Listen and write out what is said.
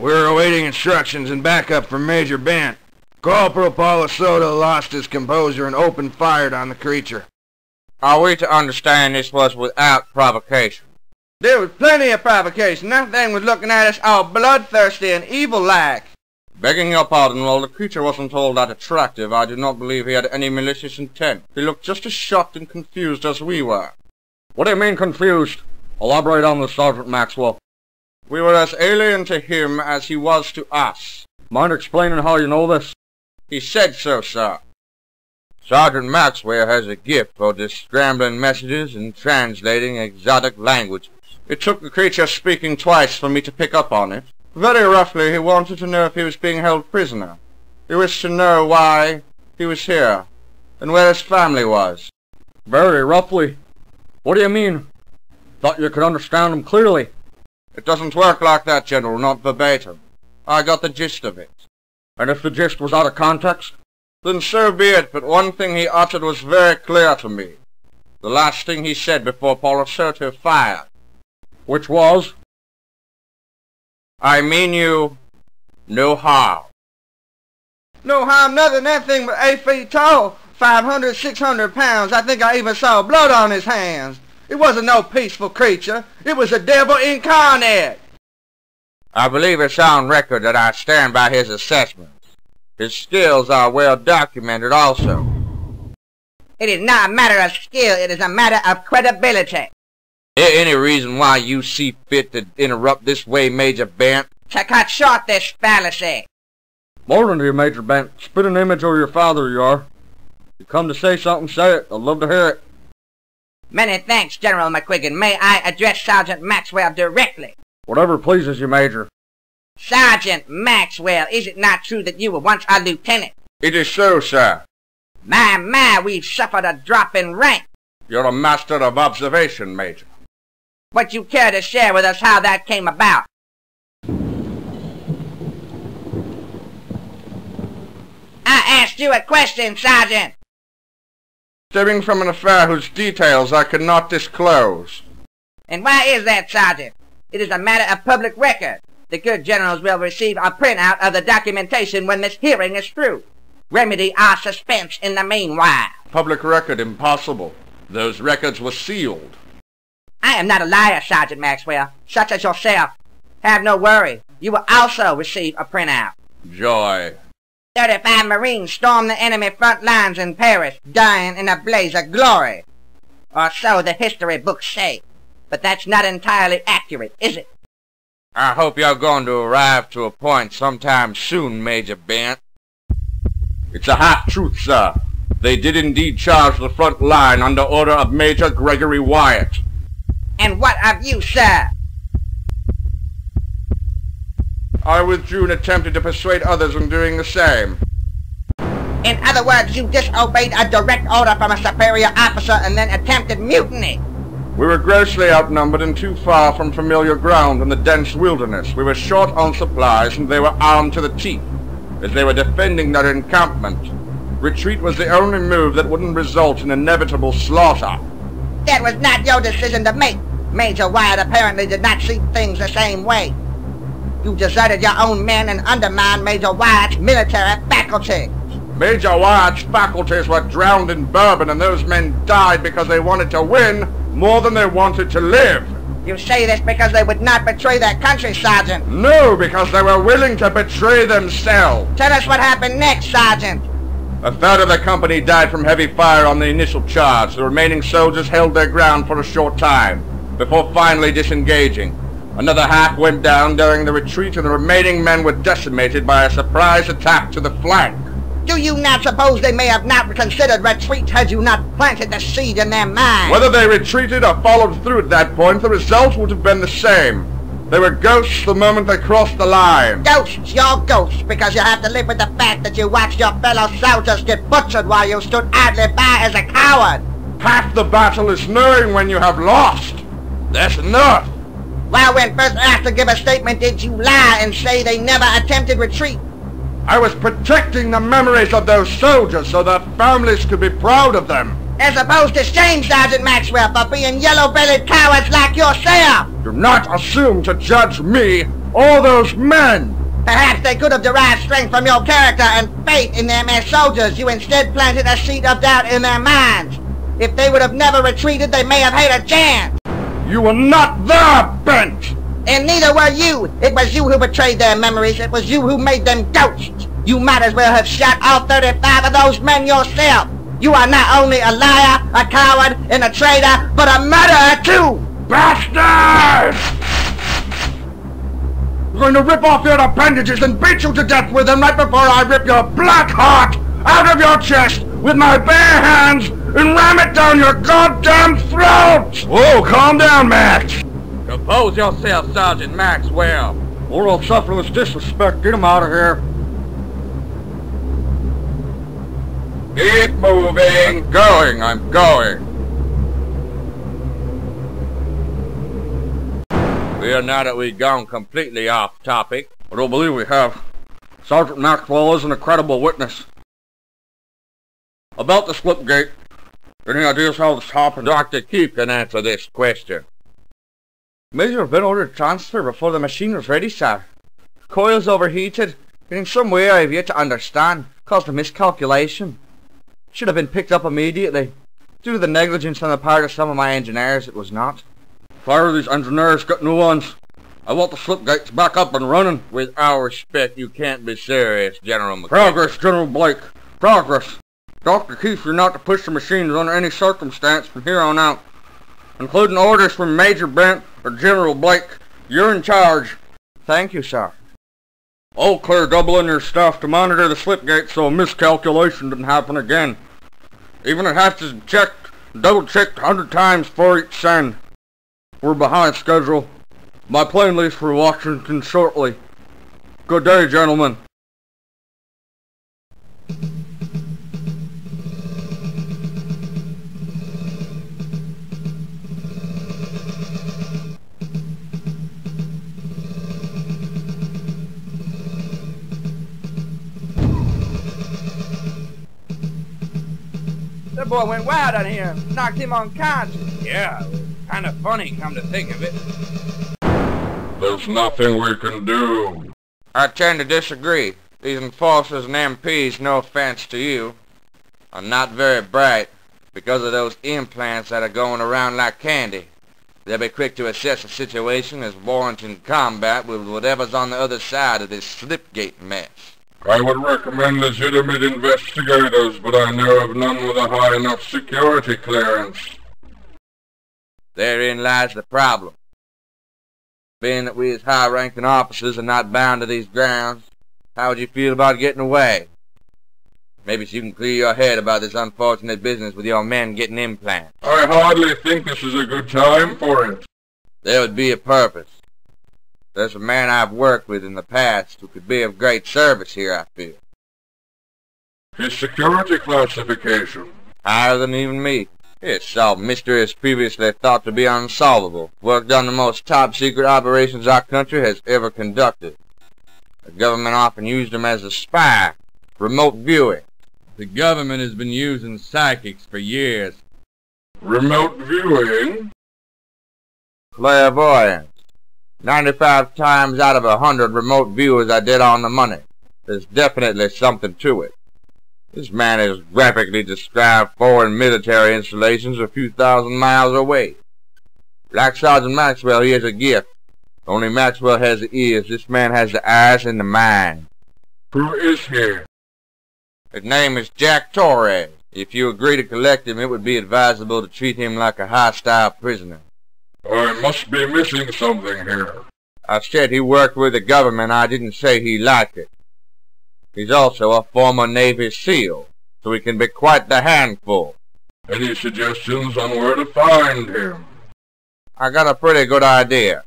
We're awaiting instructions and backup from Major Bent. Corporal Polisoda lost his composure and opened fire on the creature. Are we to understand this was without provocation? There was plenty of provocation. That thing was looking at us all bloodthirsty and evil-like. Begging your pardon, while the creature wasn't all that attractive, I do not believe he had any malicious intent. He looked just as shocked and confused as we were. What do you mean confused? Elaborate on this, Sergeant Maxwell. We were as alien to him as he was to us. Mind explaining how you know this? He said so, sir. Sergeant Maxwell has a gift for scrambling messages and translating exotic languages. It took the creature speaking twice for me to pick up on it. Very roughly, he wanted to know if he was being held prisoner. He wished to know why he was here, and where his family was. Very roughly? What do you mean? Thought you could understand him clearly. It doesn't work like that, General, not verbatim. I got the gist of it. And if the gist was out of context? Then so be it, but one thing he uttered was very clear to me. The last thing he said before Polisoda fired. Which was? I mean you no harm. No harm, nothing. That thing was 8 feet tall, 500, 600 pounds. I think I even saw blood on his hands. It wasn't no peaceful creature. It was a devil incarnate. I believe it's on record that I stand by his assessments. His skills are well documented also. It is not a matter of skill, it is a matter of credibility. Is there any reason why you see fit to interrupt this way, Major Bent? To cut short this fallacy. More than you, Major Bent. Spit an image of your father, you are. You come to say something, say it. I'd love to hear it. Many thanks, General McQuiggan. May I address Sergeant Maxwell directly? Whatever pleases you, Major. Sergeant Maxwell, is it not true that you were once a lieutenant? It is so, sir. My, we've suffered a drop in rank. You're a master of observation, Major. Would you care to share with us how that came about? I asked you a question, Sergeant. Stemming from an affair whose details I cannot disclose. And why is that, Sergeant? It is a matter of public record. The good generals will receive a printout of the documentation when this hearing is through. Remedy our suspense in the meanwhile. Public record impossible. Those records were sealed. I am not a liar, Sergeant Maxwell, such as yourself. Have no worry. You will also receive a printout. Joy. 35 Marines stormed the enemy front lines in Paris, dying in a blaze of glory. Or so the history books say. But that's not entirely accurate, is it? I hope you're going to arrive to a point sometime soon, Major Bent. It's a hot truth, sir. They did indeed charge the front line under order of Major Gregory Wyatt. And what of you, sir? I withdrew and attempted to persuade others in doing the same. In other words, you disobeyed a direct order from a superior officer and then attempted mutiny. We were grossly outnumbered and too far from familiar ground in the dense wilderness. We were short on supplies and they were armed to the teeth. As they were defending their encampment, retreat was the only move that wouldn't result in inevitable slaughter. That was not your decision to make. Major Wyatt apparently did not see things the same way. You deserted your own men and undermined Major Wyatt's military faculty. Major Wyatt's faculties were drowned in bourbon and those men died because they wanted to win more than they wanted to live. You say this because they would not betray their country, Sergeant. No, because they were willing to betray themselves. Tell us what happened next, Sergeant. A third of the company died from heavy fire on the initial charge. The remaining soldiers held their ground for a short time, before finally disengaging. Another half went down during the retreat, and the remaining men were decimated by a surprise attack to the flank. Do you not suppose they may have not considered retreat had you not planted the seed in their minds? Whether they retreated or followed through at that point, the result would have been the same. They were ghosts the moment they crossed the line. Ghosts, you're ghosts, because you have to live with the fact that you watched your fellow soldiers get butchered while you stood idly by as a coward. Half the battle is knowing when you have lost. That's enough. Well, when first asked to give a statement, did you lie and say they never attempted retreat? I was protecting the memories of those soldiers so that families could be proud of them. As opposed to shame, Sergeant Maxwell, for being yellow-bellied cowards like yourself. Do not assume to judge me All those men! Perhaps they could have derived strength from your character and faith in them as soldiers. You instead planted a seed of doubt in their minds. If they would have never retreated, they may have had a chance. You were not there, Bent! And neither were you. It was you who betrayed their memories. It was you who made them ghosts. You might as well have shot all 35 of those men yourself. You are not only a liar, a coward, and a traitor, but a murderer too! Bastards! I'm going to rip off your appendages and beat you to death with them right before I rip your black heart out of your chest with my bare hands and ram it down your goddamn throat! Whoa, calm down, Max! Compose yourself, Sergeant Maxwell. Or I'll suffer this disrespect. Get him out of here. Keep moving. I'm going. Well, now that we've gone completely off topic. I don't believe we have. Sergeant Maxwell is an incredible witness. About the slipgate, any ideas how this happened? Dr. Keefe can answer this question. Major have been ordered to transfer before the machine was ready, sir. Coils overheated, and in some way I have yet to understand, caused a miscalculation. Should have been picked up immediately. Due to the negligence on the part of some of my engineers, it was not. Fire these engineers, get new ones. I want the slipgates back up and running. With our respect, you can't be serious, General McKay. Progress, General Blake. Progress. Dr. Keefe, you're not to push the machines under any circumstance from here on out. Including orders from Major Brent or General Blake. You're in charge. Thank you, sir. All clear doubling your staff to monitor the slipgate so a miscalculation didn't happen again. Even it has to be checked, double-checked 100 times for each send. We're behind schedule. My plane leaves for Washington shortly. Good day, gentlemen. That boy went wild on here, knocked him unconscious. Yeah, kind of funny, come to think of it. There's nothing we can do. I tend to disagree. These enforcers and MPs, no offense to you, are not very bright because of those implants that are going around like candy. They'll be quick to assess a situation as warranting combat with whatever's on the other side of this slipgate mess. I would recommend legitimate investigators, but I know of none with a high enough security clearance. Therein lies the problem. Being that we as high-ranking officers are not bound to these grounds, how would you feel about getting away? Maybe so you can clear your head about this unfortunate business with your men getting implants. I hardly think this is a good time for it. There would be a purpose. There's a man I've worked with in the past who could be of great service here, I feel. His security classification. Higher than even me. It's solved mysteries previously thought to be unsolvable. Worked on the most top-secret operations our country has ever conducted. The government often used him as a spy. Remote viewing. The government has been using psychics for years. Remote viewing? Clairvoyance. 95 times out of 100 remote viewers are dead on the money. There's definitely something to it. This man has graphically described foreign military installations a few thousand miles away. Like Sergeant Maxwell, he has a gift. Only Maxwell has the ears. This man has the eyes and the mind. Who is he? His name is Jack Torres. If you agree to collect him, it would be advisable to treat him like a hostile prisoner. I must be missing something here. I said he worked with the government. I didn't say he liked it. He's also a former Navy SEAL, so he can be quite the handful. Any suggestions on where to find him? I got a pretty good idea.